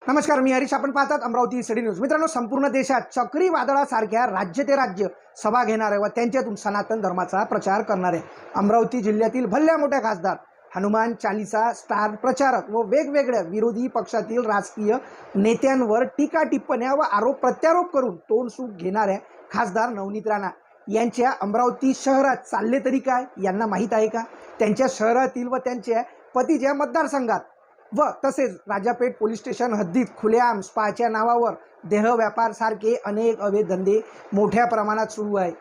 नमस्कार, मी हरीश. आपण पाहतात अमरावती सिटी न्यूज. मित्रांनो, संपूर्ण देशात चक्रीवादळासारख्या राज्य ते राज्य सभा घेणारे व त्यांच्यातून सनातन धर्माचा प्रचार करणारे अमरावती जिल्ह्यातील भल्या मोठ्या खासदार, हनुमान चालीसा स्टार प्रचारक व वेगवेगळ्या विरोधी पक्षातील राजकीय नेत्यांवर टीका टिप्पण्या व आरोप प्रत्यारोप करून तोंडसूक घेणाऱ्या खासदार नवनीत राणा यांच्या अमरावती शहरात चालले तरी काय यांना माहीत आहे का? त्यांच्या शहरातील व त्यांच्या पतीच्या मतदारसंघात व तसेच राजापेठ पोलीस स्टेशन हद्दीत खुलेआम स्पाच्या नावावर देह व्यापार सारखे अनेक अवैध धंदे मोठ्या प्रमाणात सुरू आहे.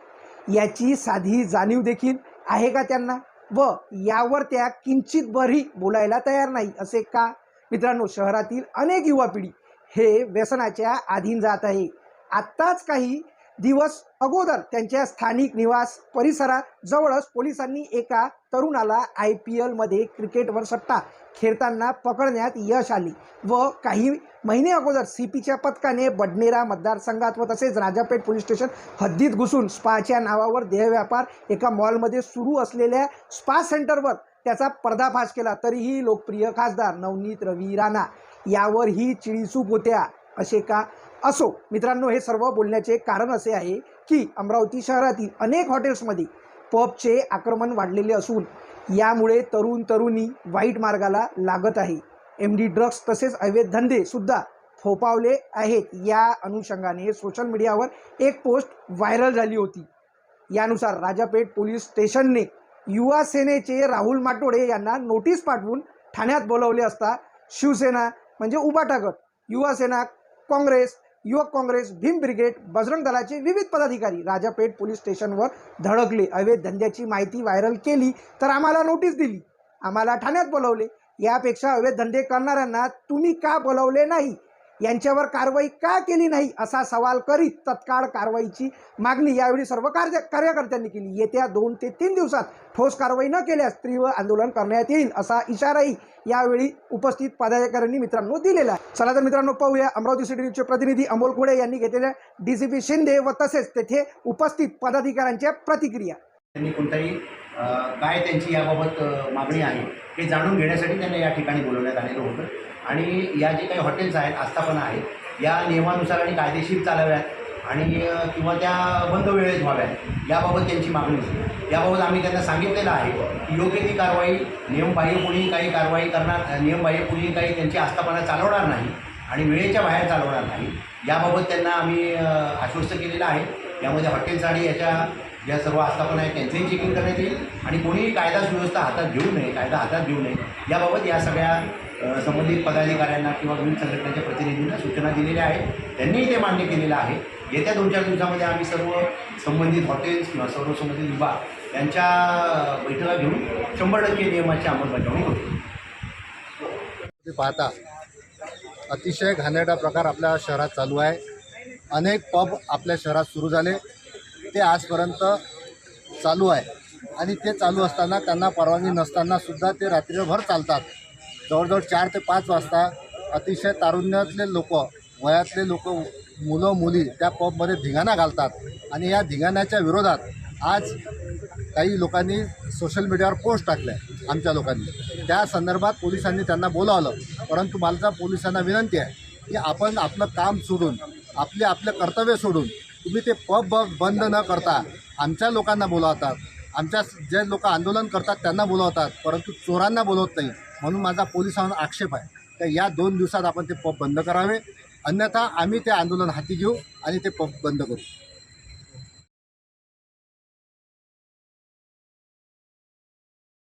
याची साधी जाणीव देखील आहे का त्यांना? व यावर त्या किंचितभरही बोलायला तयार नाही असे का? मित्रांनो, शहरातील अनेक युवा पिढी हे व्यसनाच्या अधीन जात आहे. आत्ताच काही दिवस अगोदर त्यांच्या स्थानिक निवास परिसरात जवळच पोलिसांनी एका तरुणाला IPL मध्ये क्रिकेटवर सट्टा खेळताना पकडण्यात यश आले व काही महिने अगोदर CPच्या पथकाने बडनेरा मतदारसंघात व तसेच राजापेठ पोलीस स्टेशन हद्दीत घुसून स्पाच्या नावावर देहव्यापार एका मॉलमध्ये सुरू असलेल्या स्पा सेंटरवर त्याचा पर्दाफाश केला. तरीही लोकप्रिय खासदार नवनीत रवी राणा यावरही चिडीचूप होत्या असे का? असो मित्रांनो, हे सर्व बोलण्याचे कारण असे आहे की अमरावती शहरातील अनेक हॉटेल्समध्ये पबचे आक्रमण वाढलेले असून यामुळे तरुण तरुणी वाईट मार्गाला लागत आहे. MD ड्रग्स तसेच अवैध धंदे सुद्धा फोपावले आहेत. या अनुषंगाने सोशल मीडियावर एक पोस्ट व्हायरल झाली होती. यानुसार राजापेठ पोलीस स्टेशनने युवा सेनेचे राहुल माटोडे यांना नोटीस पाठवून ठाण्यात बोलवले असता शिवसेना म्हणजे उभाटा गट, युवा सेना, काँग्रेस, युवक काँग्रेस, भीम ब्रिगेड, बजरंग दलाचे विविध पदाधिकारी राजापेठ पोलीस स्टेशनवर धडकले. अवैध धंद्याची माहिती व्हायरल केली तर आम्हाला नोटीस दिली, आम्हाला ठाण्यात बोलवले. यापेक्षा अवैध धंदे करणाऱ्यांना तुम्ही का बोलवले नाही, यांच्यावर कारवाई का केली नाही असा सवाल करीत तत्काळ कारवाईची मागणी यावेळी सर्व कार्यकर्त्यांनी केली. येत्या 2 ते 3 दिवसात ठोस कारवाई न केल्यास तीव्र आंदोलन करण्यात येईल असा इशाराही यावेळी उपस्थित पदाधिकाऱ्यांनी मित्रांनो दिलेला आहे. चला तर मित्रांनो, पाहूया अमरावती सिटी न्यूजचे प्रतिनिधी अमोल खोडे यांनी घेतलेल्या DCP शिंदे व तसेच तेथे उपस्थित पदाधिकाऱ्यांच्या प्रतिक्रिया. त्यांनी कोणताही काय त्यांची याबाबत मागणी आहे हे जाणून घेण्यासाठी त्यांना या ठिकाणी बोलवण्यात आलेलं होतं. आणि या जे काही हॉटेल्स आहेत, आस्थापना आहेत, या नियमानुसार आणि कायदेशीर चालाव्यात आणि किंवा त्या बंद वेळेत व्हाव्यात याबाबत त्यांची मागणी होती. याबाबत आम्ही त्यांना सांगितलेलं आहे की योग्य ती कारवाई, नियमबाह्य कोणी काही कारवाई करणार, नियमबाह्य कोणी काही त्यांची आस्थापना चालवणार नाही आणि वेळेच्या बाहेर चालवणार नाही. याबाबत त्यांना आम्ही आश्वस्त केलेलं आहे. यामध्ये हॉटेल्स आणि याच्या ज्या सर्व आस्थापना आहेत त्यांचंही चेकिंग करण्यात येईल आणि कोणीही कायदा सुव्यवस्था हातात घेऊ नये, कायदा हातात घेऊ नये याबाबत या सगळ्या संबंधित पदाधिकाऱ्यांना किंवा विविध संघटनांच्या प्रतिनिधींना सूचना दिलेल्या आहेत. त्यांनीही ते मान्य केलेलं आहे. येत्या 2-4 दिवसामध्ये आम्ही सर्व संबंधित हॉटेल्स किंवा सर्व संबंधित विभाग यांच्या बैठका घेऊन 100% नियमाची अंमलबजावणी होते. ते पाहता अतिशय घाणेरडा प्रकार आपल्या शहरात चालू आहे. अनेक पब आपल्या शहरात सुरू झाले, ते आजपर्यंत चालू आहे आणि ते चालू असताना त्यांना परवानगी नसतानासुद्धा ते रात्रीभर चालतात. जवळजवळ 4 ते 5 वाजता अतिशय तारुण्यातले लोक, वयातले लोक, मुलं मुली त्या पबमध्ये धिंगाणा घालतात आणि या धिंगाण्याच्या विरोधात आज काही लोकांनी सोशल मीडियावर पोस्ट टाकल्या. आमच्या लोकांनी त्या संदर्भात पोलिसांनी त्यांना बोलावलं, परंतु मला पोलिसांना विनंती आहे की आपण आपलं काम सोडून, आपलं कर्तव्य सोडून तुम्ही ते पब बंद न करता आमच्या लोकांना बोलावतात, आमच्या जे लोक आंदोलन करतात त्यांना बोलावतात, परंतु चोरांना बोलवत नाही. म्हणून माझा पोलिसांवर आक्षेप आहे तर या 2 दिवसात आपण ते पब बंद करावे, अन्यथा आम्ही ते आंदोलन हाती घेऊ आणि ते पब बंद करू.